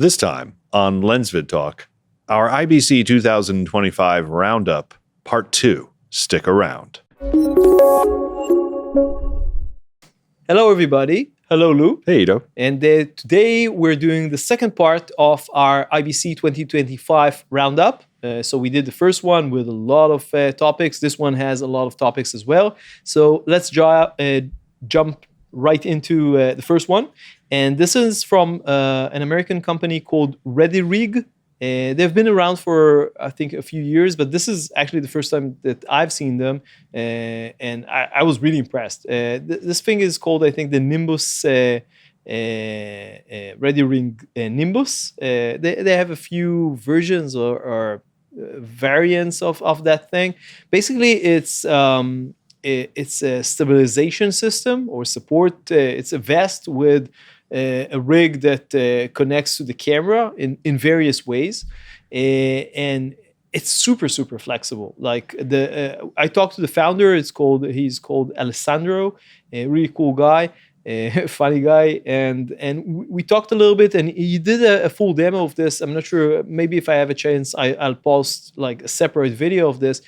This time on LensVid Talk, our IBC 2025 Roundup Part 2. Stick around. Hello, everybody. Hello, Lou. Hey, Ido. And today we're doing the second part of our IBC 2025 Roundup. So we did the first one with a lot of topics. This one has a lot of topics as well. So let's jump right into the first one. And this is from an American company called Readyrig. They've been around for, I think, a few years, but this is actually the first time that I've seen them. And I was really impressed. This thing is called, I think, the Nimbus, Readyrig Nimbus. They have a few versions or variants of that thing. Basically, it's a stabilization system or support. It's a vest with a rig that connects to the camera in various ways, and it's super flexible. Like I talked to the founder. He's called Alessandro, a really cool guy, funny guy, and we talked a little bit, and he did a full demo of this. I'm not sure. Maybe if I have a chance, I'll post like a separate video of this.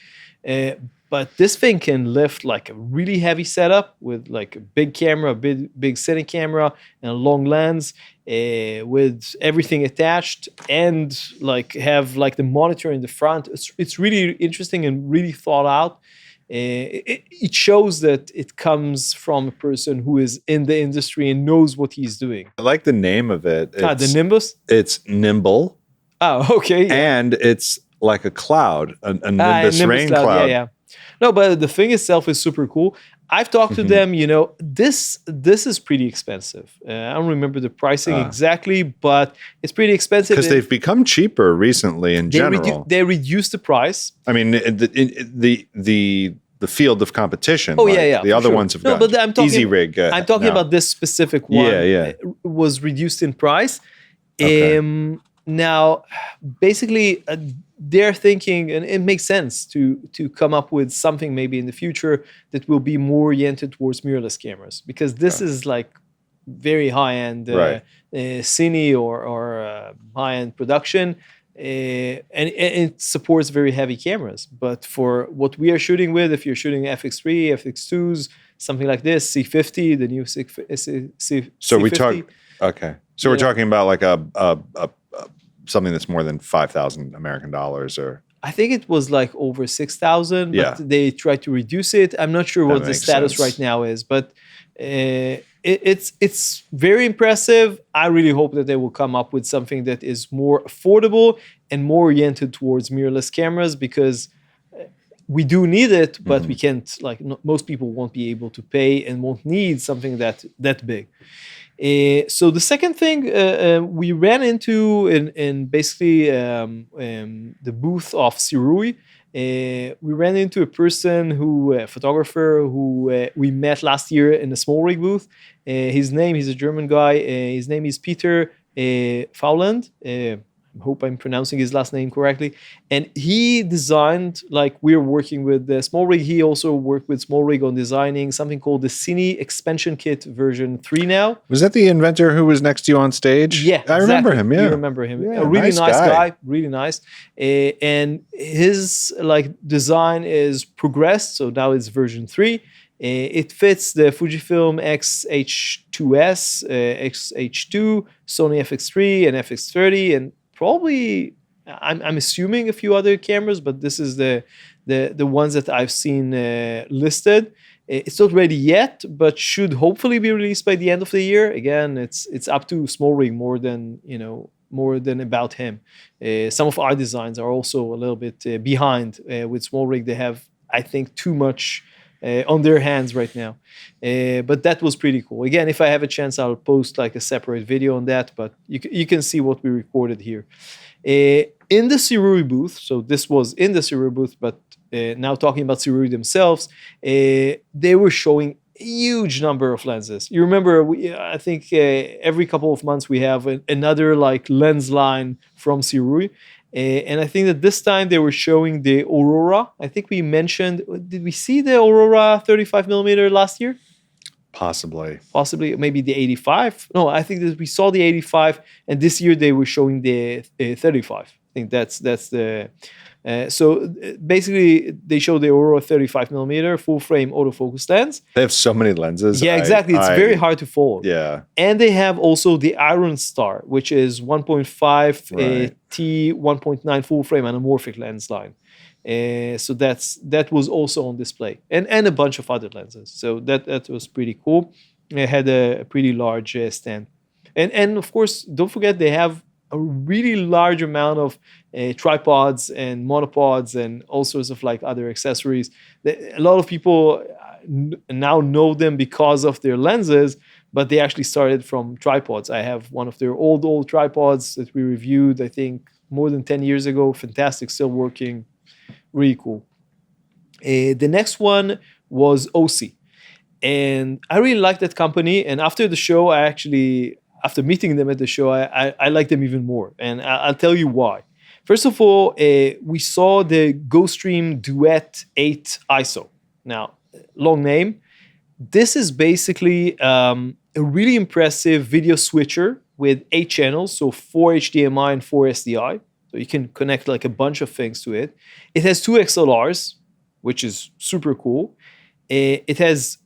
But this thing can lift like a really heavy setup with like a big camera, a big cine camera, and a long lens with everything attached, and like have like the monitor in the front. It's really interesting and really thought out. It shows that it comes from a person who is in the industry and knows what he's doing. I like the name of it. The Nimbus? It's nimble. Oh, okay. Yeah. And it's like a cloud, a Nimbus rain cloud. Yeah. No, but the thing itself is super cool. I've talked to them, this is pretty expensive. I don't remember the pricing exactly, but it's pretty expensive. Because they've become cheaper recently in general. They reduced the price. I mean, the field of competition. Oh, yeah. The other ones have got Easy Rig. I'm talking about this specific one. Yeah. Was reduced in price. Okay. Now, basically, they're thinking, and it makes sense to come up with something maybe in the future that will be more oriented towards mirrorless cameras, because this is like very high-end cine or high-end production, and it supports very heavy cameras. But for what we are shooting with, if you're shooting FX3, FX2s, something like this, C50, the new C50. So we talk. Okay. So we're talking about like a something that's more than $5,000 American dollars, or I think it was like over 6,000, but they tried to reduce it. I'm not sure what the status right now is, but it's very impressive. I really hope that they will come up with something that is more affordable and more oriented towards mirrorless cameras, because we do need it, but we can't, like most people won't be able to pay and won't need something that big. So the second thing we ran into in basically the booth of Sirui, we ran into a person a photographer who we met last year in the Smallrig booth. He's a German guy. His name is Peter Fauland. I hope I'm pronouncing his last name correctly. And he designed, like we're working with Smallrig, he also worked with Smallrig on designing something called the Cine Expansion Kit version 3 now. Was that the inventor who was next to you on stage? Yeah, I remember him, yeah. You remember him. Yeah, a really nice guy, really nice. And his design is progressed, so now it's version 3. It fits the Fujifilm X-H2S, X-H2, Sony FX3 and FX30, and probably I'm assuming a few other cameras, but this is the ones that I've seen listed. It's not ready yet, but should hopefully be released by the end of the year. Again, it's up to Smallrig more than about him. Some of our designs are also a little bit behind with Smallrig. They have, I think, too much on their hands right now. But that was pretty cool. Again, if I have a chance, I'll post like a separate video on that, but you can see what we recorded here. In the Sirui booth, so this was in the Sirui booth, but now talking about Sirui themselves, they were showing a huge number of lenses. You remember, I think every couple of months we have another like lens line from Sirui. And I think that this time they were showing the Aurora. I think we mentioned, did we see the Aurora 35mm last year? Possibly. maybe the 85. No, I think that we saw the 85, and this year they were showing the 35. I think that's the. Basically, they show the Aurora 35 millimeter full frame autofocus lens. They have so many lenses. Yeah, exactly. It's very hard to follow. Yeah. And they have also the Iron Star, which is 1.5 T 1.9 full frame anamorphic lens line. So that was also on display, and a bunch of other lenses. So that was pretty cool. It had a pretty large stand, and of course, don't forget they have a really large amount of tripods and monopods and all sorts of like other accessories. A lot of people now know them because of their lenses, but they actually started from tripods. I have one of their old tripods that we reviewed, I think, more than 10 years ago. Fantastic, still working. Really cool. The next one was Osee. And I really like that company. And after the show, after meeting them at the show, I like them even more. And I'll tell you why. First of all, we saw the GoStream Duet 8 ISO. Now, long name. This is basically a really impressive video switcher with 8 channels, so 4 HDMI and 4 SDI. So you can connect like a bunch of things to it. It has 2 XLRs, which is super cool. It has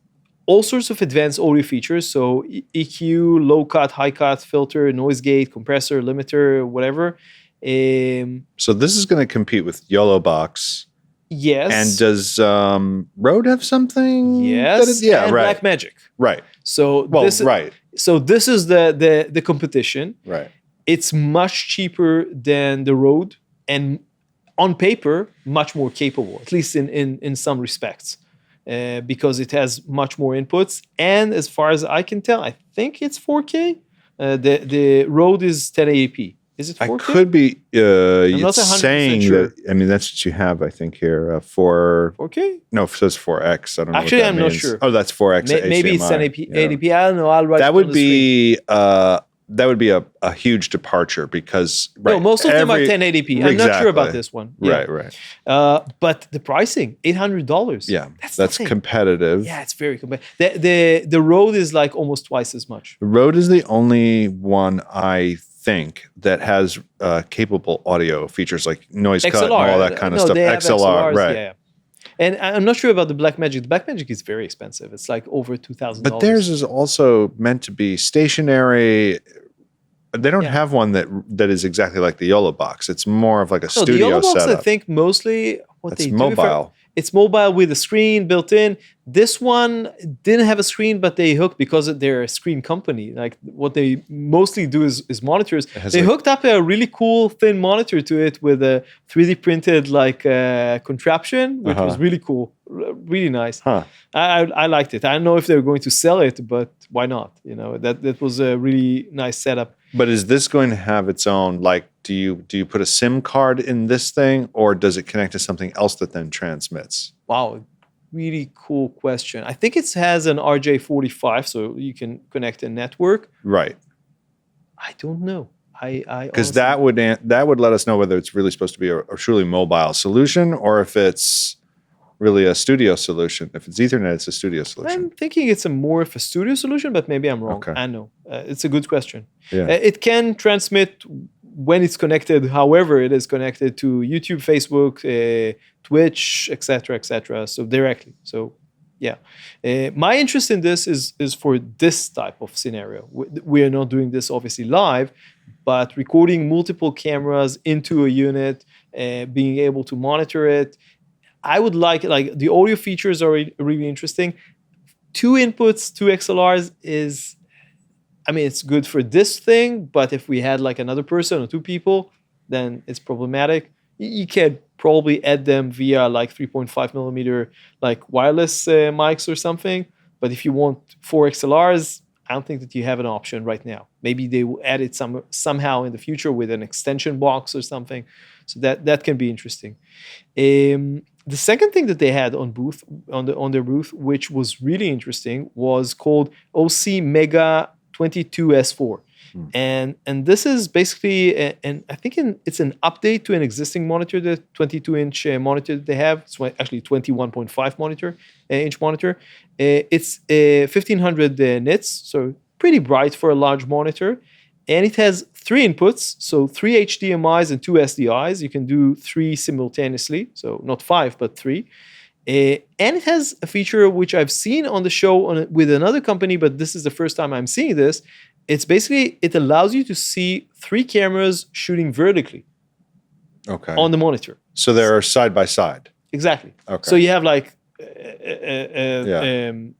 all sorts of advanced audio features, so EQ, low cut, high cut, filter, noise gate, compressor, limiter, whatever. So this is going to compete with YOLO Box. Yes. And does Rode have something? Yes. And right. Blackmagic. Right. So this is the competition. Right. It's much cheaper than the Rode, and on paper, much more capable, at least in some respects, because it has much more inputs. And as far as I can tell, I think it's 4K. The Rode is 1080p. Is it 4K? I could be not 100% saying sure. that. I mean, that's what you have, I think, here. 4K? No, it says 4X. I don't know. Actually, what that I'm means. not sure. Oh, that's 4X. Maybe it's 1080p. Yeah. I don't know. I'll write that it would on the screen. that would be a huge departure because no, most of them are 1080p. I'm not sure about this one. Yeah. Right. But the pricing, $800. Yeah, that's competitive. Yeah, it's very competitive. The Rode is like almost twice as much. The Rode is the only one I think that has capable audio features like noise cut and all that kind of stuff. They have XLR, right? Yeah. And I'm not sure about the Blackmagic. The Blackmagic is very expensive. It's like over $2,000. But theirs is also meant to be stationary. They don't have one that is exactly like the YOLO Box. It's more of like a studio the YOLO Box, setup. I think mostly It's mobile. It's mobile with a screen built in. This one didn't have a screen, but they hooked, because they're a screen company. Like what they mostly do is monitors. They hooked up a really cool thin monitor to it with a 3D printed contraption, which was really cool, really nice. I liked it. I don't know if they're going to sell it, but why not? You know, that was a really nice setup. But is this going to have its own, like, do you put a SIM card in this thing, or does it connect to something else that then transmits? Wow, really cool question. I think it has an RJ45, so you can connect a network. Right. I don't know. Because that would let us know whether it's really supposed to be a truly mobile solution, or if it's really a studio solution. If it's Ethernet, it's a studio solution. I'm thinking it's more of a studio solution, but maybe I'm wrong. Okay. I know. It's a good question. Yeah. It can transmit when it's connected, however it is connected to YouTube, Facebook, Twitch, etc., so directly. So, yeah. My interest in this is for this type of scenario. We are not doing this obviously live, but recording multiple cameras into a unit, being able to monitor it. I would like the audio features are really interesting. 2 inputs, 2 XLRs is, I mean, it's good for this thing, but if we had like another person or 2 people, then it's problematic. You can probably add them via like 3.5 millimeter like wireless mics or something. But if you want 4 XLRs, I don't think that you have an option right now. Maybe they will add it somehow in the future with an extension box or something. So that can be interesting. The second thing that they had on their booth, which was really interesting, was called Osee Mega 22S4. And this is basically, and I think it's an update to an existing monitor, the 22-inch monitor that they have. It's actually 21.5 inch monitor. It's 1500 nits, so pretty bright for a large monitor. And it has 3 inputs, so 3 HDMIs and 2 SDIs. You can do 3 simultaneously, so not 5, but 3. And it has a feature which I've seen on the show with another company, but this is the first time I'm seeing this. It's basically, it allows you to see 3 cameras shooting vertically on the monitor. So they're side by side. Exactly. Okay. So you have like 9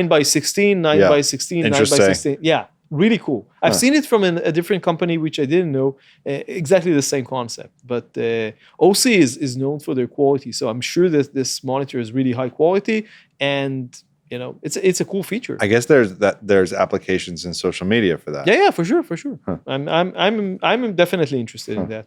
by 16, 9 by 16, 9 by 16. Yeah. Really cool. I've seen it from a different company, which I didn't know. Exactly the same concept. But Osee is known for their quality, so I'm sure that this monitor is really high quality, and it's a cool feature. I guess there's applications in social media for that. Yeah, for sure. Huh. I'm definitely interested in that.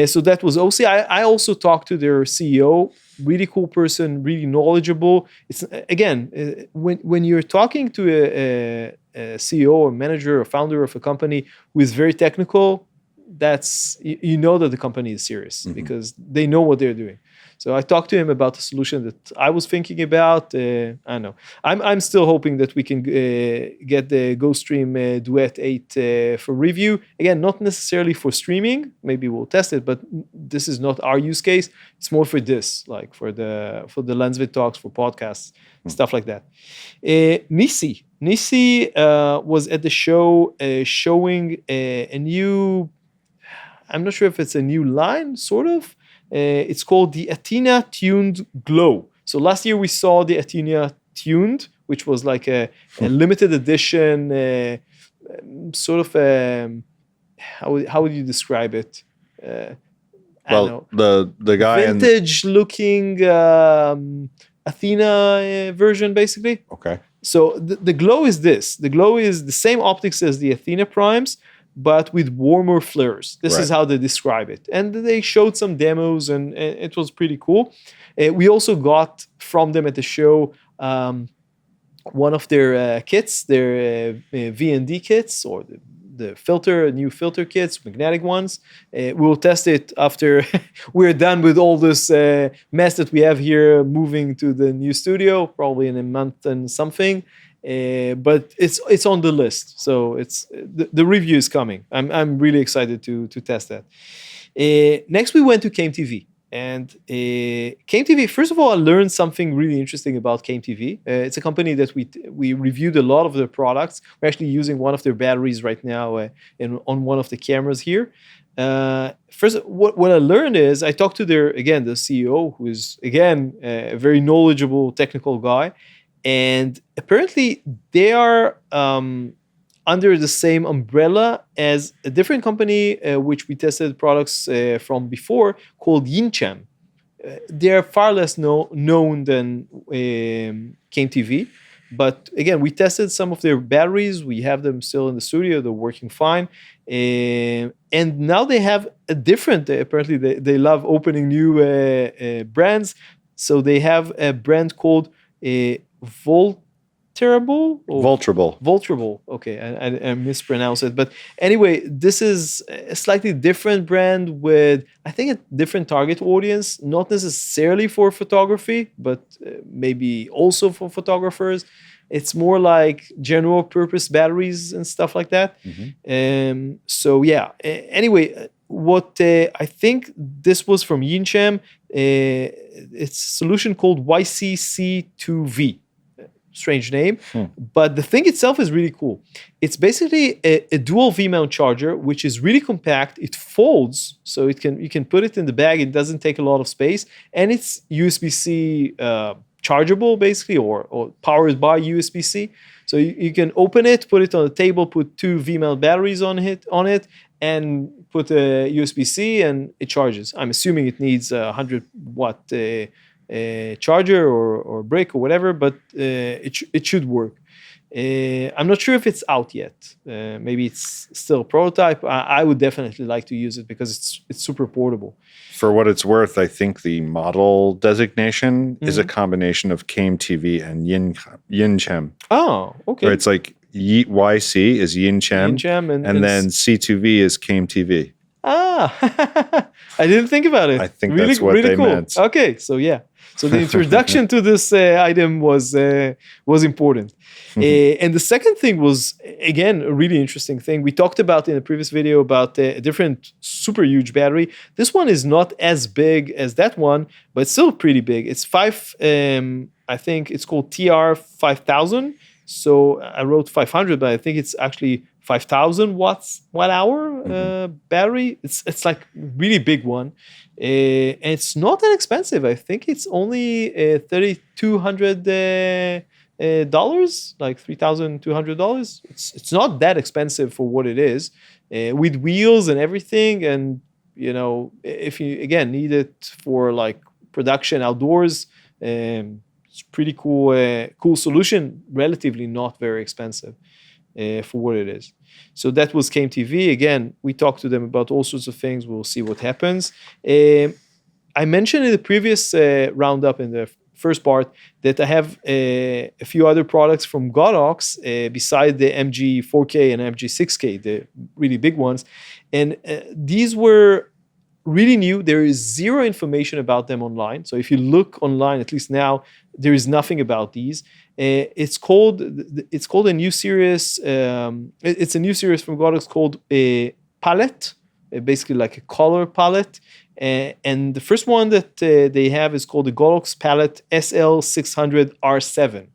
So that was Osee. I also talked to their CEO. Really cool person, really knowledgeable. It's again, when you're talking to a CEO or manager or founder of a company who is very technical, that's you know that the company is serious because they know what they're doing. So I talked to him about the solution that I was thinking about. I don't know. I'm still hoping that we can get the GoStream Duet 8 for review. Again, not necessarily for streaming. Maybe we'll test it, but this is not our use case. It's more for this, like for the LensVid Talks, for podcasts, stuff like that. Nisi was at the show showing a new, I'm not sure if it's a new line, sort of. It's called the Athena Tuned Glow. So last year we saw the Athena Tuned, which was like a limited edition, sort of how would you describe it? Well, the guy vintage looking Athena version, basically. Okay. So the Glow is this. The Glow is the same optics as the Athena Primes, but with warmer flares. This is how they describe it. And they showed some demos, and it was pretty cool. We also got from them at the show one of their kits, their V&D kits, or the new filter kits, magnetic ones. We'll test it after we're done with all this mess that we have here, moving to the new studio, probably in a month and something. But it's on the list, so it's the review is coming. I'm really excited to test that. Next, we went to CameTV, and CameTV. First of all, I learned something really interesting about CameTV. It's a company that we reviewed a lot of their products. We're actually using one of their batteries right now on one of the cameras here. First, what I learned is I talked to the CEO, who is again a very knowledgeable technical guy. And apparently they are under the same umbrella as a different company which we tested products from before, called Yinchem. They are far less known than CameTV. But again, we tested some of their batteries. We have them still in the studio. They're working fine. And now they have a different, apparently they love opening new brands. So they have a brand called Vulturable. Okay, I mispronounced it. But anyway, this is a slightly different brand with, I think, a different target audience, not necessarily for photography, but maybe also for photographers. It's more like general purpose batteries and stuff like that. So yeah, anyway, what I think this was from Yinchem, it's a solution called YCC2V. Strange name, but the thing itself is really cool. It's basically a dual V-mount charger, which is really compact. It folds, so you can put it in the bag. It doesn't take a lot of space, and it's USB-C chargeable, basically, or powered by USB-C. So you can open it, put it on the table, put 2 V-mount batteries on it, and put a USB-C, and it charges. I'm assuming it needs a 100-watt charger or brick or whatever, but it should work. I'm not sure if it's out yet. Maybe it's still a prototype. I would definitely like to use it because it's super portable. For what it's worth, I think the model designation is a combination of CameTV and Yinchem. Oh, okay. Where it's like YC is Yin Chem, and then C2V is Came TV. I didn't think about it. I think that's what they meant. Okay, so yeah. So the introduction to this item was important. And the second thing was, again, a really interesting thing. We talked about in a previous video about a different super huge battery. This one is not as big as that one, but it's still pretty big. It's I think it's called TR5000. So I wrote 500, but I think it's actually 5,000 watt-hour battery. It's like really big one. And it's not that expensive. I think it's only $3,200, like $3,200. It's not that expensive for what it is, with wheels and everything. And if you again need it for like production outdoors, it's pretty cool solution. Relatively not very expensive for what it is. So that was Came TV. Again, we talked to them about all sorts of things. We'll see what happens. I mentioned in the previous roundup in the first part that I have a few other products from Godox beside the MG4K and MG6K, the really big ones. And these were really new. There is zero information about them online. So if you look online, at least now, there is nothing about these. It's called a new series. It's a new series from Godox called a palette, basically like a color palette. And the first one that they have is called the Godox palette SL600R7.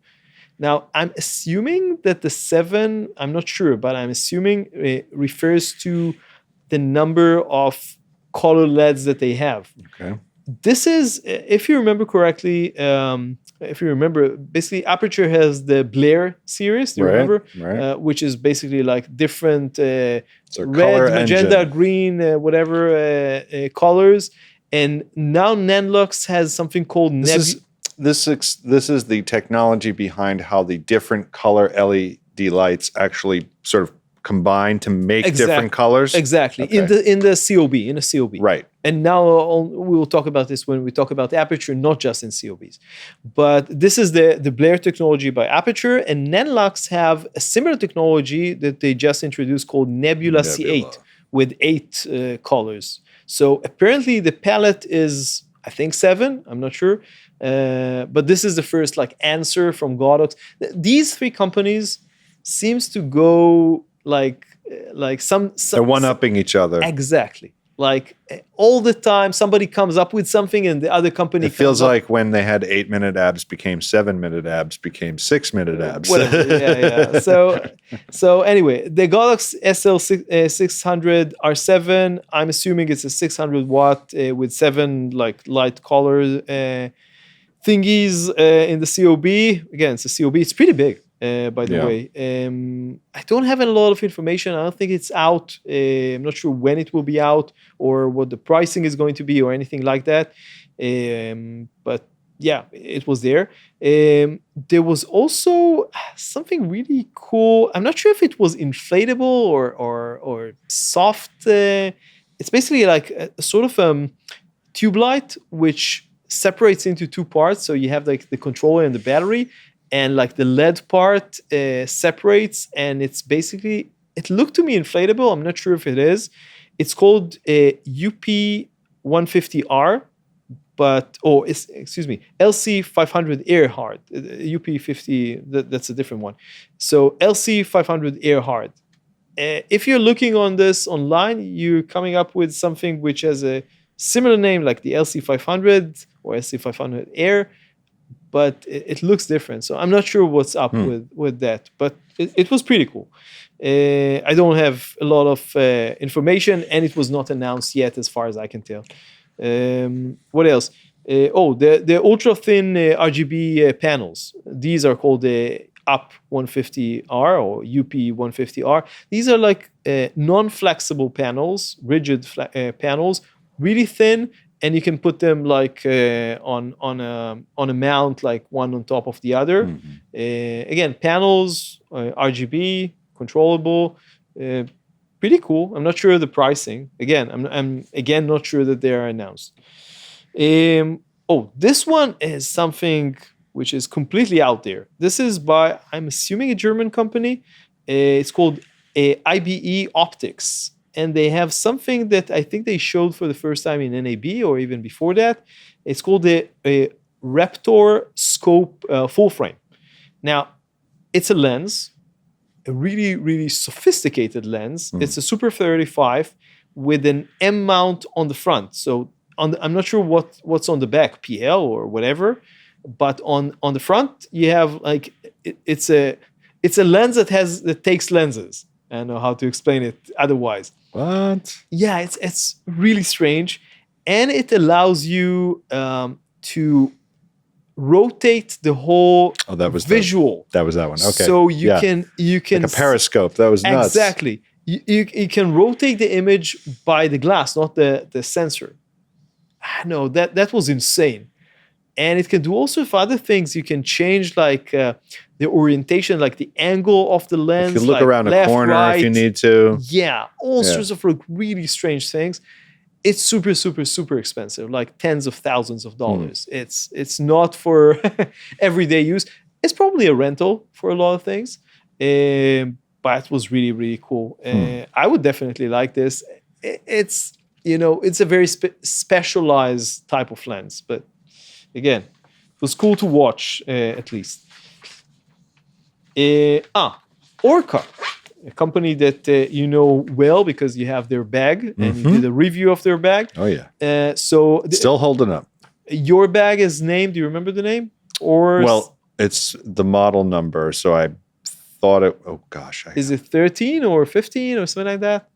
Now, I'm assuming that the 7, I'm not sure, but I'm assuming it refers to the number of color LEDs that they have. Okay. This is, if you remember correctly, basically Aputure has the Blair series, do you remember? Right. Which is basically like different red, engine. magenta, green, whatever colors. And now Nanlux has something called This is the technology behind how the different color LED lights actually sort of combine to make different colors. Exactly. Okay. In a COB. Right. And now we will talk about this when we talk about Aputure, not just in COBs. But this is the Blair technology by Aputure, and Nanlux have a similar technology that they just introduced called Nebula. C8 with 8 colors. So apparently the palette is, I think, 7. I'm not sure. But this is the first like answer from Godox. These 3 companies seems to go like some they're one-upping each other. Exactly. Like all the time, somebody comes up with something, and the other company. It feels like when they had 8-minute abs became 7-minute abs became 6-minute abs. Whatever. Yeah. So anyway, the Godox SL600R7. I'm assuming it's a 600 watt with 7 like light color thingies in the COB. Again, it's a COB. It's pretty big. By the way, I don't have a lot of information. I don't think it's out. I'm not sure when it will be out or what the pricing is going to be or anything like that. But yeah, it was there. There was also something really cool. I'm not sure if it was inflatable or soft. It's basically like a sort of tube light which separates into 2 parts. So you have like the controller and the battery. And like the LED part separates, and it's basically, it looked to me inflatable. I'm not sure if it is. It's called UP150R, LC500 Airhard. UP50, that's a different one. So LC500 Airhard. If you're looking on this online, you're coming up with something which has a similar name like the LC500 or LC500 Air, but it looks different. So I'm not sure what's up with that, but it was pretty cool. I don't have a lot of information, and it was not announced yet as far as I can tell. What else? The ultra-thin RGB panels. These are called the UP150R or UP150R. These are like non-flexible panels, rigid panels, really thin, and you can put them like on a mount, like one on top of the other. Again, panels, RGB, controllable, pretty cool. I'm not sure of the pricing. Again, I'm again not sure that they are announced. This one is something which is completely out there. This is by, I'm assuming, a German company. It's called IBE Optics. And they have something that I think they showed for the first time in NAB or even before that. It's called the Raptor Scope Full Frame. Now, it's a lens, a really, really sophisticated lens. It's a Super 35 with an M mount on the front. So I'm not sure what's on the back, PL or whatever, but on the front you have like it's a lens that takes lenses. I don't know how to explain it otherwise. What? Yeah, it's really strange, and it allows you to rotate the whole visual. That was that one. Okay. So you can like a periscope. That was nuts. Exactly. You can rotate the image by the glass, not the sensor. No, that was insane. And it can do all sorts of other things. You can change like the orientation, like the angle of the lens. You can look like around left, a corner right. if you need to. Yeah, all sorts of like really strange things. It's super, super, super expensive, like tens of thousands of dollars. It's not for everyday use. It's probably a rental for a lot of things, but it was really, really cool. I would definitely like this. It's a very specialized type of lens, but again, it was cool to watch at least. Orca, a company that you know well because you have their bag and you did a review of their bag. Oh yeah. Still holding up. Your bag is named. Do you remember the name? Well, it's the model number. So I thought it. Oh gosh. Is it 13 or 15 or something like that?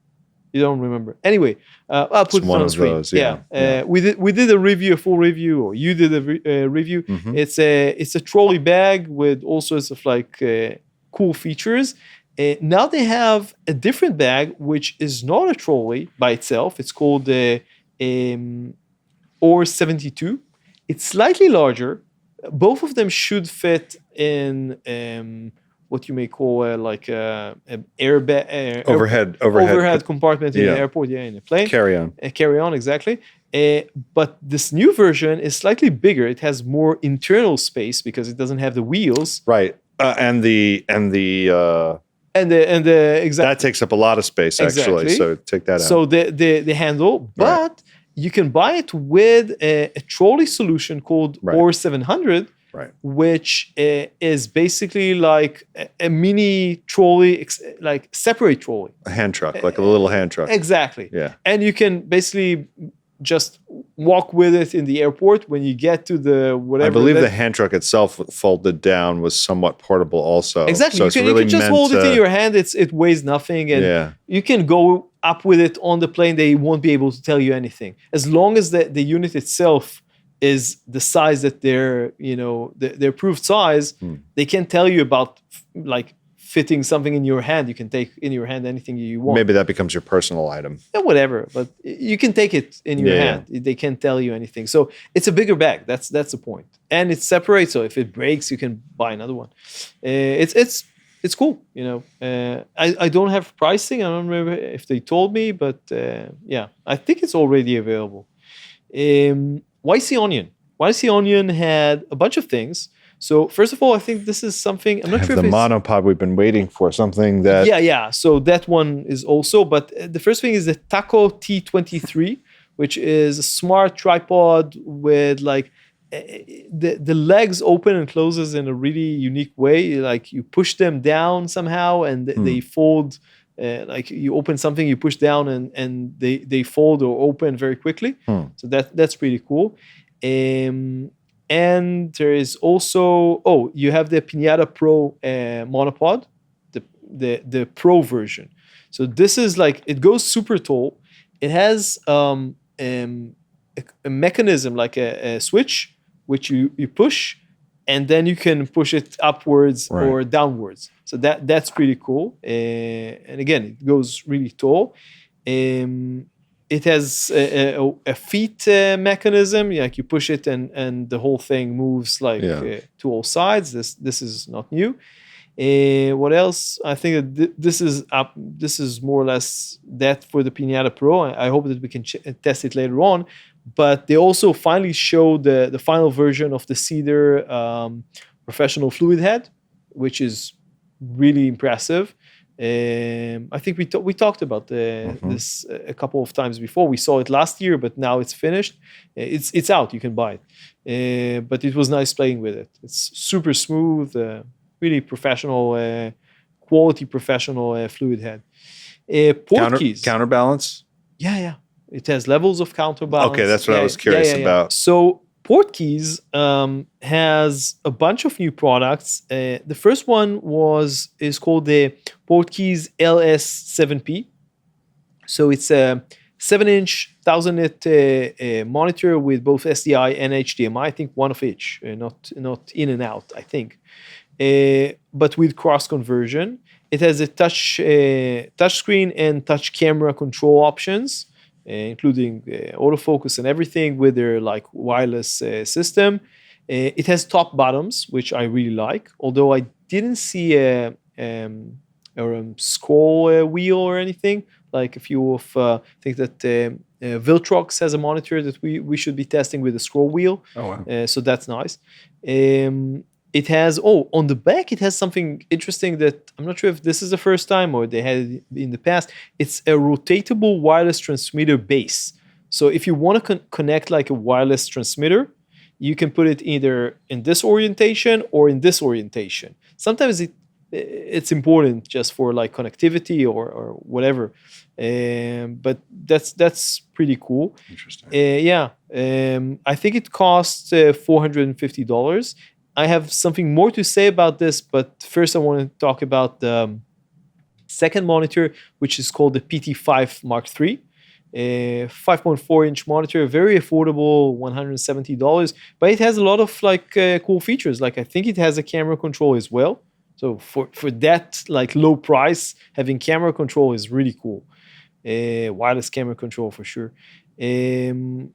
You don't remember. Anyway, I'll put it on the screen. Those, yeah. We did a full review, or you did a review. It's a trolley bag with all sorts of like cool features. Now they have a different bag, which is not a trolley by itself. It's called the OR72. It's slightly larger. Both of them should fit in what you may call an airbag, overhead compartment in the airport, in a plane. Carry on, exactly. But this new version is slightly bigger. It has more internal space because it doesn't have the wheels. Right, and the exactly that takes up a lot of space actually. Exactly. So take that out. So the handle, but you can buy it with a trolley solution called OR700. Right. Which is basically like a mini trolley, like separate trolley. A hand truck, like a little hand truck. Exactly. Yeah. And you can basically just walk with it in the airport when you get to the whatever. I believe the hand truck itself folded down was somewhat portable also. Exactly. So you can just hold it in your hand. It weighs nothing. And you can go up with it on the plane. They won't be able to tell you anything. As long as the unit itself is the size that their approved size, they can't tell you about like fitting something in your hand. You can take in your hand anything you want. Maybe that becomes your personal item. Yeah, whatever, but you can take it in your hand. They can't tell you anything. So it's a bigger bag. That's the point. And it's separate, so if it breaks, you can buy another one. It's cool, I don't have pricing. I don't remember if they told me, but I think it's already available. YC Onion. YC Onion had a bunch of things. So first of all, I think this is something I'm not sure if the monopod we've been waiting for, something that So that one is also, but the first thing is the Taco T23, which is a smart tripod with like the legs open and closes in a really unique way. Like you push them down somehow and they fold. Like you open something, you push down, and they fold or open very quickly. So that's pretty cool. And there is also you have the Pinata Pro monopod, the Pro version. So this is like it goes super tall. It has a mechanism like a switch which you push. And then you can push it upwards or downwards. So that's pretty cool. And again, it goes really tall. It has a feet mechanism. Like you push it and the whole thing moves like to all sides. This is not new. What else? I think that this is more or less that for the Pinata Pro. I hope that we can test it later on. But they also finally showed the final version of the Cedar professional fluid head, which is really impressive. I think we talked about this a couple of times before. We saw it last year, but now it's finished. It's out. You can buy it. But it was nice playing with it. It's super smooth, really professional, quality professional fluid head. Portkeys. Counterbalance? Yeah. It has levels of counterbalance. Okay, that's what I was curious about. So Portkeys has a bunch of new products. The first one is called the Portkeys LS7P. So it's a 7-inch 1000-nit monitor with both SDI and HDMI. I think one of each, not in and out, I think. But with cross conversion. It has a touch screen and touch camera control options, including autofocus and everything with their like wireless system. It has top bottoms, which I really like, although I didn't see a scroll wheel or anything. Like a few of, I think that Viltrox has a monitor that we should be testing with a scroll wheel. Oh, wow. So that's nice. It has, on the back, it has something interesting that I'm not sure if this is the first time or they had it in the past. It's a rotatable wireless transmitter base. So if you want to connect like a wireless transmitter, you can put it either in this orientation or in this orientation. Sometimes it's important just for like connectivity or whatever. But that's pretty cool. Interesting. I think it costs $450. I have something more to say about this, but first I want to talk about the second monitor, which is called the PT5 Mark III. 5.4-inch monitor, very affordable, $170, but it has a lot of like cool features. Like I think it has a camera control as well. So for that like low price, having camera control is really cool. Wireless camera control for sure. And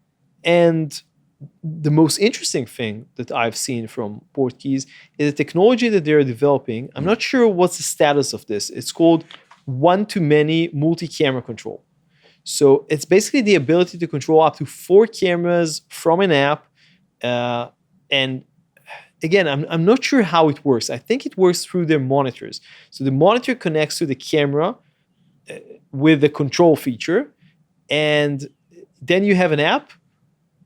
the most interesting thing that I've seen from Portkeys is the technology that they're developing. I'm not sure what's the status of this. It's called one-to-many multi-camera control. So it's basically the ability to control up to 4 cameras from an app. And again, I'm not sure how it works. I think it works through their monitors. So the monitor connects to the camera with the control feature. And then you have an app.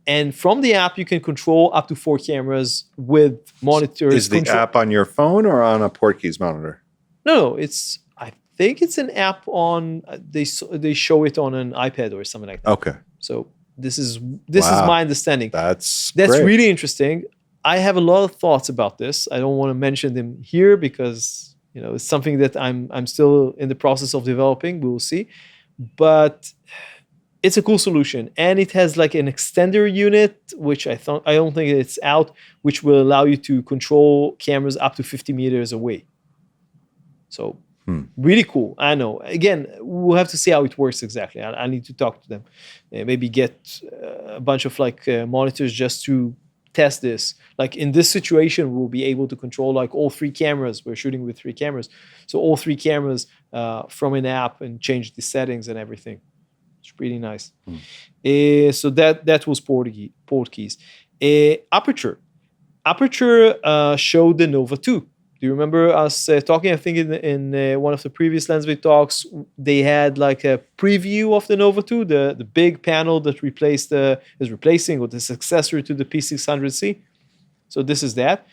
And from the app, you can control up to 4 cameras with monitors. Is the app on your phone or on a Portkeys monitor? No, I think it's an app on. They show it on an iPad or something like that. Okay. So this is my understanding. That's great. Really interesting. I have a lot of thoughts about this. I don't want to mention them here because it's something that I'm still in the process of developing. We will see, but it's a cool solution, and it has like an extender unit, which I don't think it's out, which will allow you to control cameras up to 50 meters away. So really cool. I know. Again, we'll have to see how it works exactly. I need to talk to them, maybe get a bunch of like monitors just to test this. Like in this situation, we'll be able to control like all 3 cameras. We're shooting with 3 cameras, so all 3 cameras from an app and change the settings and everything. It's pretty nice. So that was Portkeys. Aputure showed the Nova II. Do you remember us talking? I think in one of the previous LensVid talks, they had like a preview of the Nova II, the big panel that is replacing or the successor to the P600C. So this is that.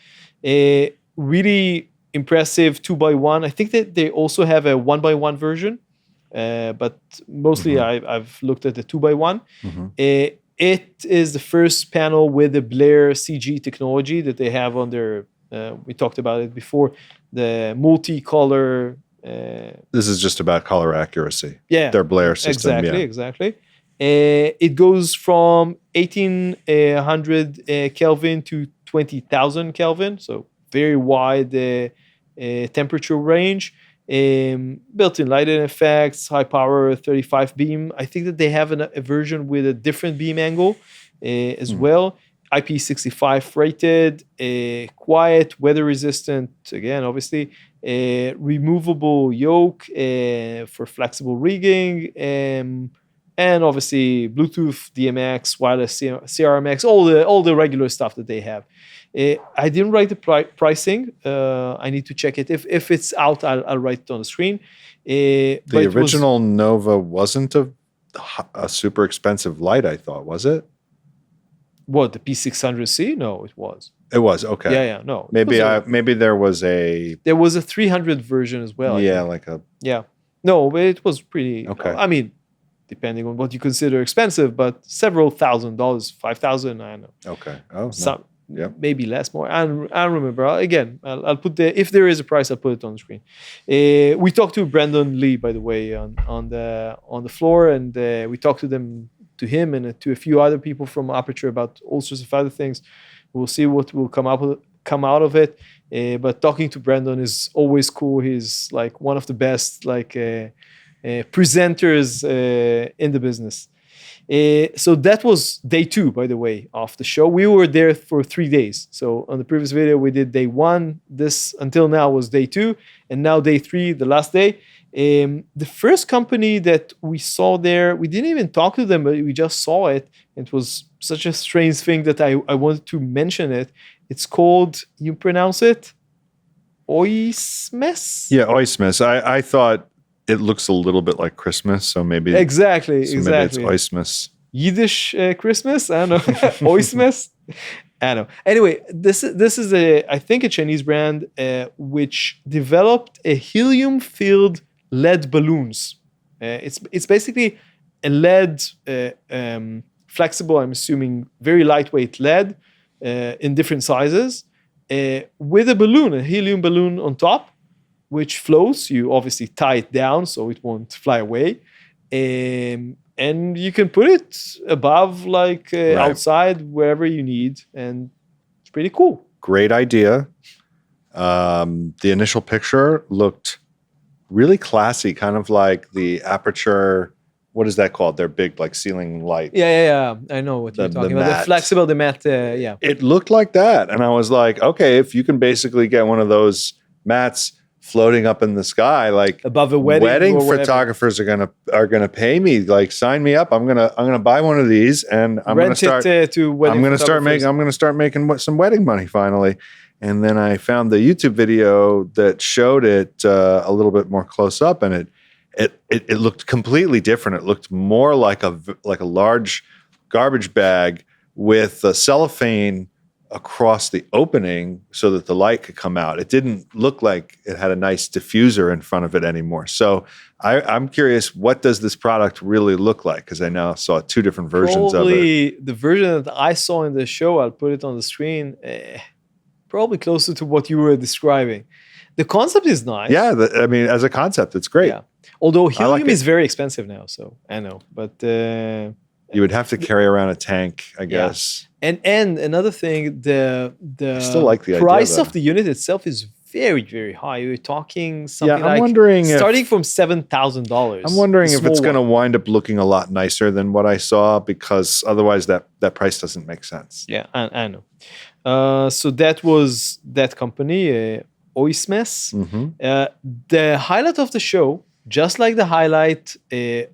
Really impressive 2x1. I think that they also have a 1x1 version. But mostly I've looked at the 2x1. It is the first panel with the Blair CG technology that they have on their, we talked about it before, the multicolor. This is just about color accuracy. Yeah. Their Blair system. Exactly. It goes from 1800 Kelvin to 20,000 Kelvin. So very wide temperature range. Built-in lighting effects, high power 35 beam. I think that they have a version with a different beam angle as well. IP65 rated, quiet, weather resistant, again, obviously, removable yoke for flexible rigging, and obviously Bluetooth, DMX, wireless CRMX, all the regular stuff that they have. I didn't write the pricing. I need to check it. If it's out, I'll write it on the screen. The original Nova wasn't a super expensive light, I thought, was it? What, the P600C? No, it was. It was, okay. Yeah, no. Maybe there was a... There was a 300 version as well. Yeah, like a... Yeah. No, but it was pretty... Okay. I mean, depending on what you consider expensive, but several $1,000s, 5,000, I don't know. Okay. Oh, Some, Yep. maybe less, more. I don't remember. Again, I'll put if there is a price, I'll put it on the screen. We talked to Brandon Lee, by the way, on the floor, and we talked to him and to a few other people from Aputure about all sorts of other things. We'll see what will come out of it. But talking to Brandon is always cool. He's like one of the best presenters in the business. So that was day 2, by the way, of the show. We were there for 3 days. So on the previous video, we did day 1. This until now was day 2, and now day 3, the last day. The first company that we saw there, we didn't even talk to them, but we just saw it. It was such a strange thing that I wanted to mention it. It's called, you pronounce it? Oysmas? Yeah, Oysmas. I thought it looks a little bit like Christmas, so maybe... Exactly. Maybe it's Oysmas. Yiddish Christmas? I don't know. Oysmas? I don't know. Anyway, this is I think a Chinese brand which developed a helium-filled LED balloons. It's basically a LED, flexible, I'm assuming, very lightweight LED in different sizes with a balloon, a helium balloon on top, which floats. You obviously tie it down so it won't fly away. And you can put it above, like outside, wherever you need. And it's pretty cool. Great idea. The initial picture looked really classy, kind of like the Aputure, what is that called? Their big, like, ceiling light. Yeah. I know what you're talking about. The flexible, the matte, yeah. It looked like that. And I was like, okay, if you can basically get one of those mats floating up in the sky, like above a wedding photographers are gonna pay me, like, sign me up. I'm gonna buy one of these, and I'm gonna start making some wedding money finally. And then I found the YouTube video that showed it a little bit more close up, and it looked completely different. It looked more like a large garbage bag with a cellophane across the opening so that the light could come out. It didn't look like it had a nice diffuser in front of it anymore. So I'm curious, what does this product really look like? Because I now saw 2 different versions of it. The version that I saw in the show, I'll put it on the screen, probably closer to what you were describing. The concept is nice. Yeah, I mean, as a concept, it's great. Yeah. Although helium is very expensive now, so I know. But you would have to carry around a tank, I guess. And another thing, the still like the price idea, of the unit itself is very, very high. You're talking something I'm wondering starting from $7,000. I'm wondering if it's going to wind up looking a lot nicer than what I saw, because otherwise that price doesn't make sense. Yeah, I know. So that was that company, Oysmas. Mm-hmm. The highlight of the show, just like the highlight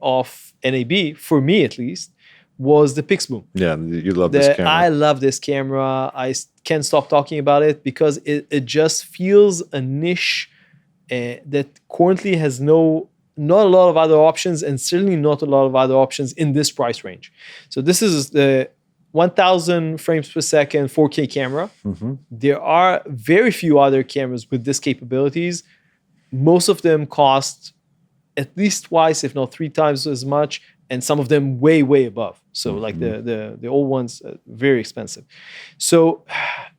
of NAB, for me at least, was the Pixboom. Yeah, you love this camera. I love this camera. I can't stop talking about it because it just feels a niche that currently has not a lot of other options, and certainly not a lot of other options in this price range. So this is the 1,000 frames per second 4K camera. Mm-hmm. There are very few other cameras with this capabilities. Most of them cost at least twice, if not 3 times as much, and some of them way, way above. So like the old ones, very expensive. So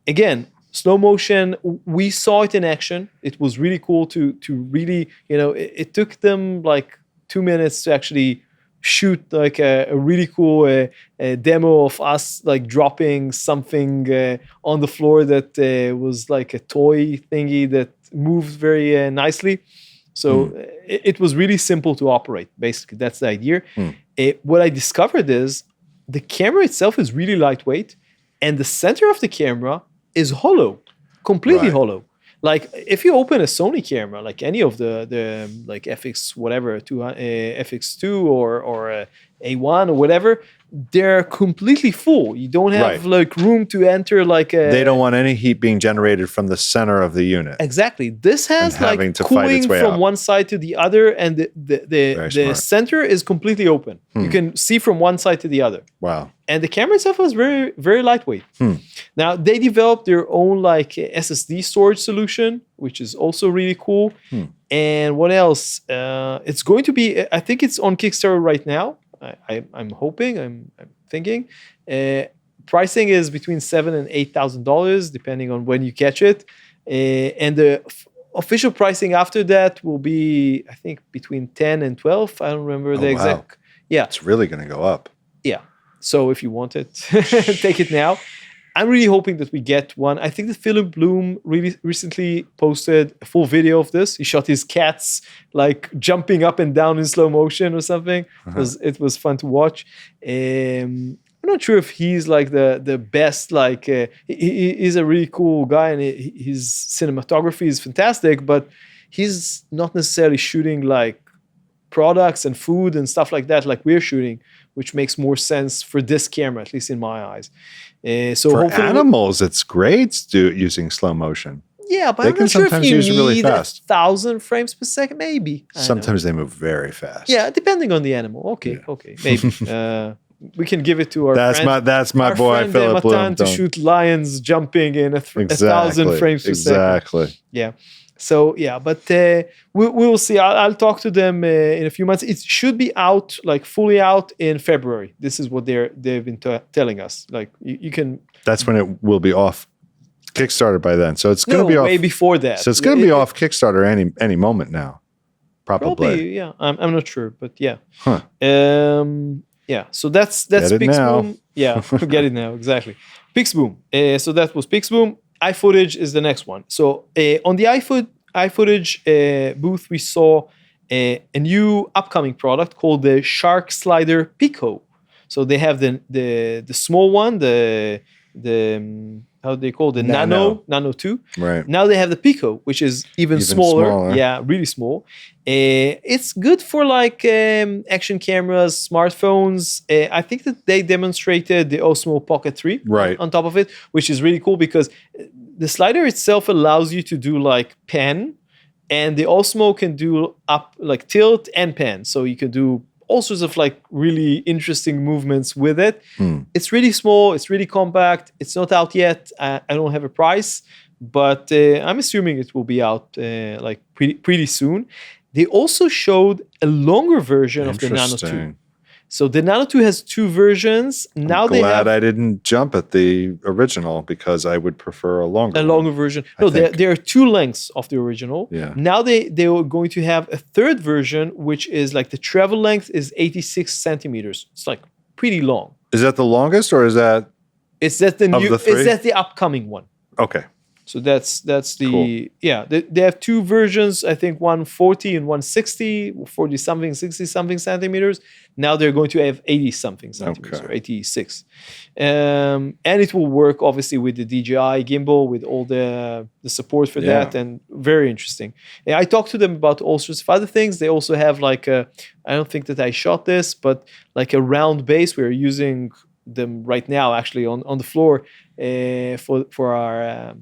again, slow motion, we saw it in action. It was really cool to really, it took them like 2 minutes to actually shoot like a really cool demo of us like dropping something on the floor that was like a toy thingy that moved very nicely. So it was really simple to operate. Basically, that's the idea. What I discovered is the camera itself is really lightweight, and the center of the camera is hollow, completely hollow. Like if you open a Sony camera, like any of the like FX whatever, FX2 or A1 or whatever, they're completely full. You don't have like room to enter like a. They don't want any heat being generated from the center of the unit. Exactly. This has like having to fight cooling its way from out. one side to the other, and the smart. center is completely open. You can see from one side to the other. Wow. And the camera itself was very, very lightweight. Now they developed their own like SSD storage solution, which is also really cool. And what else? It's going to be. I think it's on Kickstarter right now. I'm hoping. I'm thinking. Pricing is between $7,000 and $8,000 depending on when you catch it, and the official pricing after that will be, I think, between 10 and 12. I don't remember the exact. Wow. Yeah, It's really going to go up. yeah. So if you want it, take it now. I'm really hoping that we get one. I think that Philip Bloom really recently posted a full video of this. He shot his cats like jumping up and down in slow motion or something. It was fun to watch. I'm not sure if he's like the best. Like he's a really cool guy, and his cinematography is fantastic. But he's not necessarily shooting like products and food and stuff like that, like we're shooting, which makes more sense for this camera, at least in my eyes. So For hopefully animals, it's great using slow motion. yeah, but They I'm can not sure if sometimes you use it really need fast. 1,000 frames per second. Maybe. I don't know. Sometimes they move very fast. Yeah, depending on the animal. Okay, maybe. We can give it to our friend. That's my our boy friend, Philip Matan, Bloom. to shoot lions jumping in 1,000 frames per second. Exactly. Yeah. So yeah, but we will see. I'll talk to them in a few months. It should be out, like fully out in February. This is what they've been telling us. Like you can. That's when it will be off Kickstarter by then. So it's going to be off way before that. So it's going to be off Kickstarter any moment now. Probably. Yeah. I'm not sure, but yeah. Huh. Yeah. So that's Get it now. Pixboom. Yeah, get it now exactly. Pixboom. So that was Pixboom. iFootage is the next one. So on the iFootage booth, we saw a new upcoming product called the Shark Slider Pico. So they have the small one, the how do they call it? The Nano 2. Right. Now they have the Pico, which is even smaller. Yeah, really small. It's good for like action cameras, smartphones. I think that they demonstrated the Osmo Pocket 3 on top of it, which is really cool because the slider itself allows you to do like pan, and the Osmo can do up like tilt and pan. So you can do all sorts of like really interesting movements with it. It's really small. It's really compact. It's not out yet. I don't have a price, but I'm assuming it will be out like pretty soon. They also showed a longer version of the Nano 2. So the Nano 2 has two versions. Now I'm glad I didn't jump at the original because I would prefer a longer version. No, there are two lengths of the original. Yeah. Now they are going to have a third version, which is like the travel length is 86 centimeters. It's like pretty long. Is that the longest or is that? It's that the new. the three? It's that the upcoming one. Okay. So that's the Cool. yeah. They have two versions. I think 140 and 160, 40 something, 60 something centimeters. Now they're going to have 80 something centimeters or 86, and it will work obviously with the DJI gimbal with all the support for that, and very interesting. I talked to them about all sorts of other things. They also have like I don't think that I shot this, but like a round base. We're using them right now actually on the floor for our.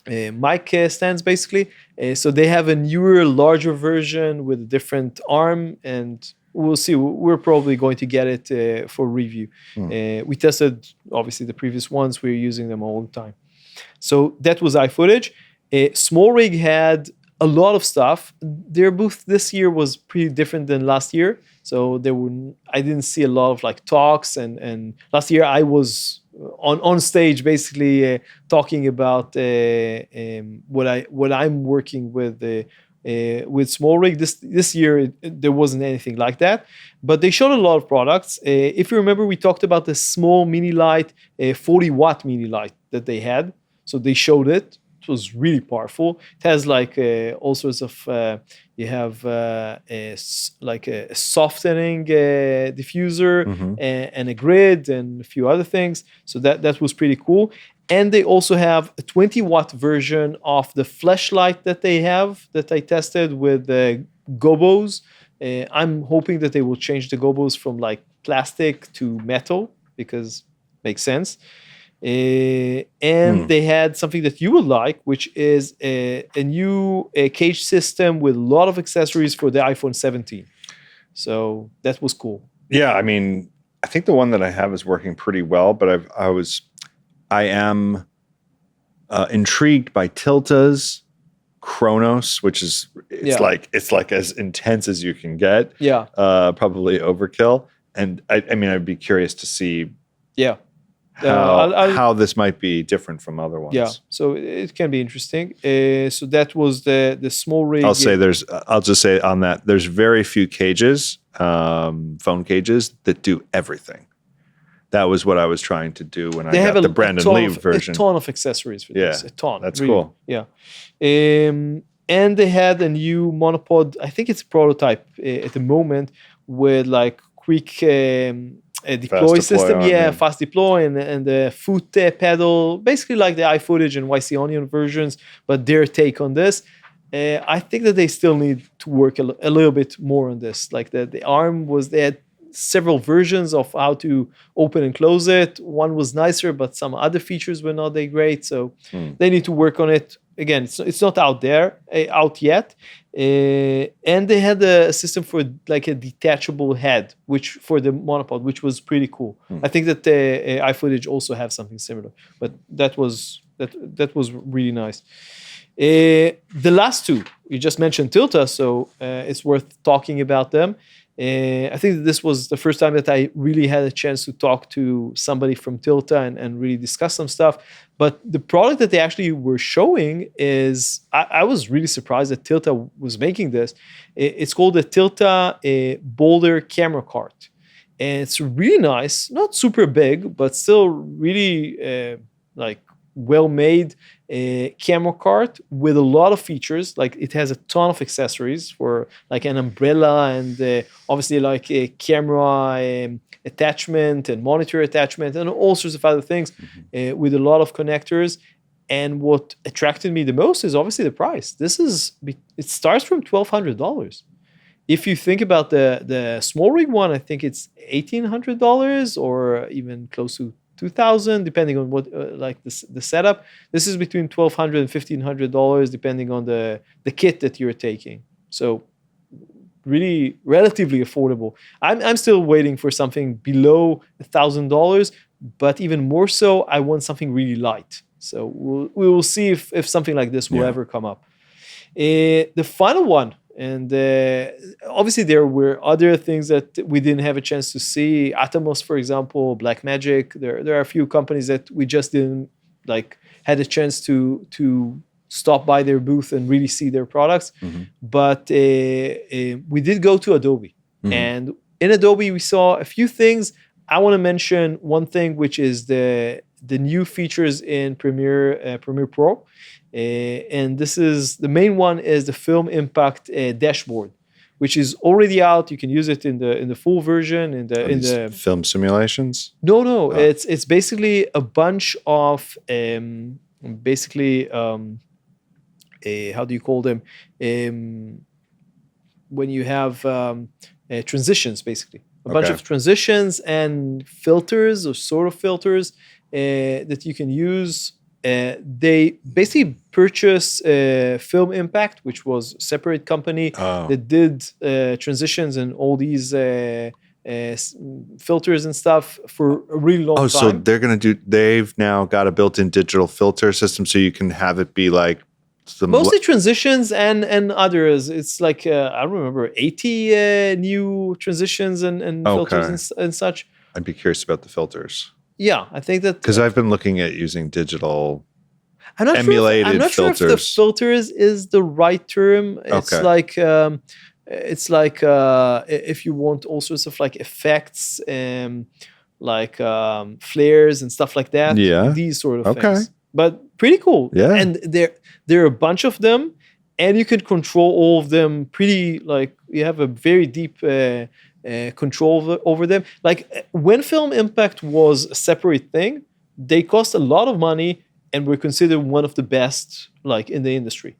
Mic stands basically. So they have a newer, larger version with a different arm, and we'll see. We're probably going to get it for review. We tested obviously the previous ones. We're using them all the time. So that was iFootage. Smallrig had a lot of stuff. Their booth this year was pretty different than last year. So I didn't see a lot of like talks, and last year I was on stage basically talking about what I'm working with Smallrig. This year there wasn't anything like that, but they showed a lot of products. If you remember, we talked about the small mini light, 40-watt mini light that they had. So they showed it. It was really powerful. It has like all sorts of you have like a softening diffuser and a grid and a few other things. So that was pretty cool. And they also have a 20-watt version of the flashlight that they have that I tested with the gobos. I'm hoping that they will change the gobos from like plastic to metal because it makes sense. And they had something that you would like, which is a new cage system with a lot of accessories for the iPhone 17. So that was cool. Yeah, I mean, I think the one that I have is working pretty well, but I am intrigued by Tilta's Chronos, which is it's like as intense as you can get. Yeah, probably overkill. And I mean, I'd be curious to see. Yeah. How this might be different from other ones. Yeah, so it can be interesting. So that was the Smallrig. I'll just say on that, there's very few cages, phone cages that do everything. That was what I was trying to do when I got the Brandon Lee version. A ton of accessories for this. A ton. That's really cool. Yeah. And they had a new monopod. I think it's a prototype at the moment with like quick deploy system. Fast deploy and the foot pedal, basically like the iFootage and YC Onion versions, but their take on this. I think that they still need to work a little bit more on this. Like the arm they had several versions of how to open and close it. One was nicer, but some other features were not that great. So they need to work on it. Again, it's not out yet. And they had a system for like a detachable head, which for the monopod, which was pretty cool. I think that the iFootage also have something similar, but that was really nice. The last two, you just mentioned Tilta, so it's worth talking about them. I think that this was the first time that I really had a chance to talk to somebody from Tilta and really discuss some stuff. But the product that they actually were showing is, I was really surprised that Tilta was making this. It's called the Tilta Boulder Camera Cart. And it's really nice, not super big, but still really like well-made camera cart with a lot of features. Like it has a ton of accessories for like an umbrella and obviously like a camera attachment and monitor attachment and all sorts of other things with a lot of connectors. And what attracted me the most is obviously the price. It starts from $1,200. If you think about the Smallrig one, I think it's $1,800 or even close to $2,000, depending on what like the setup. This is between $1,200 and $1,500, depending on the kit that you're taking. So really relatively affordable. I'm still waiting for something below $1,000, but even more so, I want something really light. So we will see if something like this will ever come up. The final one. And obviously there were other things that we didn't have a chance to see. Atomos, for example, Blackmagic. There are a few companies that we just didn't like had a chance to stop by their booth and really see their products. But we did go to Adobe. And in Adobe, we saw a few things. I want to mention one thing, which is the new features in Premiere Pro. And this is the main one is the Film Impact dashboard, which is already out. You can use it in the full version in the film simulations. No, it's basically a bunch of how do you call them? When you have transitions, basically a bunch of transitions and filters or sort of filters that you can use. They basically purchased Film Impact, which was a separate company that did transitions and all these filters and stuff for a really long time. So they've now got a built-in digital filter system so you can have it be like mostly transitions and others. It's like, I don't remember, 80 new transitions and filters and such. I'd be curious about the filters. Yeah, I think that because I've been looking at using digital emulated filters. I'm not sure if the filters is the right term. It's like if you want all sorts of like effects, like flares and stuff like that. Yeah, these sort of things. but pretty cool. Yeah. And there are a bunch of them, and you can control all of them pretty, like, you have a very deep control over them. Like, when Film Impact was a separate thing, they cost a lot of money and were considered one of the best, like, in the industry.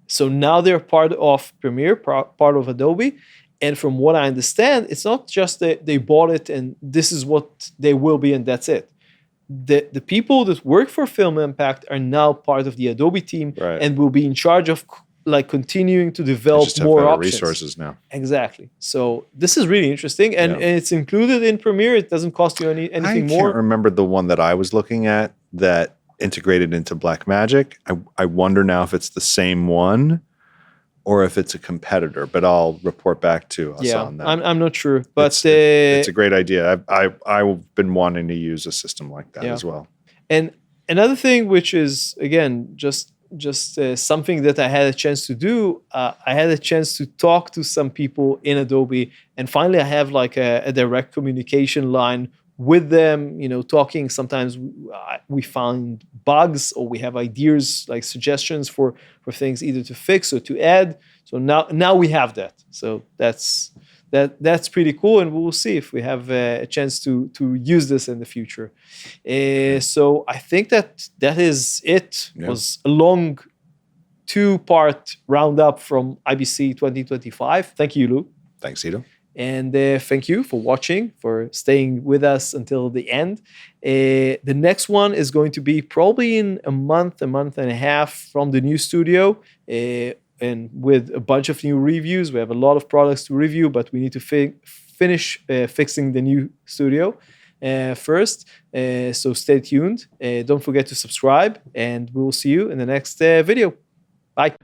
So now they're part of Premiere, part of Adobe. And from what I understand, it's not just that they bought it and this is what they will be and that's it. The people that work for Film Impact are now part of the Adobe team, Right. and will be in charge of, like, continuing to They develop just have more better options. resources now. Exactly. So this is really interesting, and, Yeah. and it's included in Premiere. It doesn't cost you anything I more. can't remember the one that I was looking at that integrated into Blackmagic. I wonder now if it's the same one or if it's a competitor, but I'll report back to us on that. I'm not sure, but it's a great idea. I've been wanting to use a system like that as well. And another thing, which is, again, just something that I had a chance to do, I had a chance to talk to some people in Adobe, and finally I have like a direct communication line with them, you know, talking. Sometimes we find bugs, or we have ideas, like suggestions for things either to fix or to add. So now we have that. So that's pretty cool, and we'll see if we have a chance to use this in the future. So I think that is it. Yeah. It was a long 2-part roundup from IBC 2025. Thank you, Lou. Thanks, Ido. And thank you for watching, for staying with us until the end. The next one is going to be probably in a month and a half from the new studio, and with a bunch of new reviews. We have a lot of products to review, but we need to finish fixing the new studio first. So stay tuned. Don't forget to subscribe, and we will see you in the next video. Bye.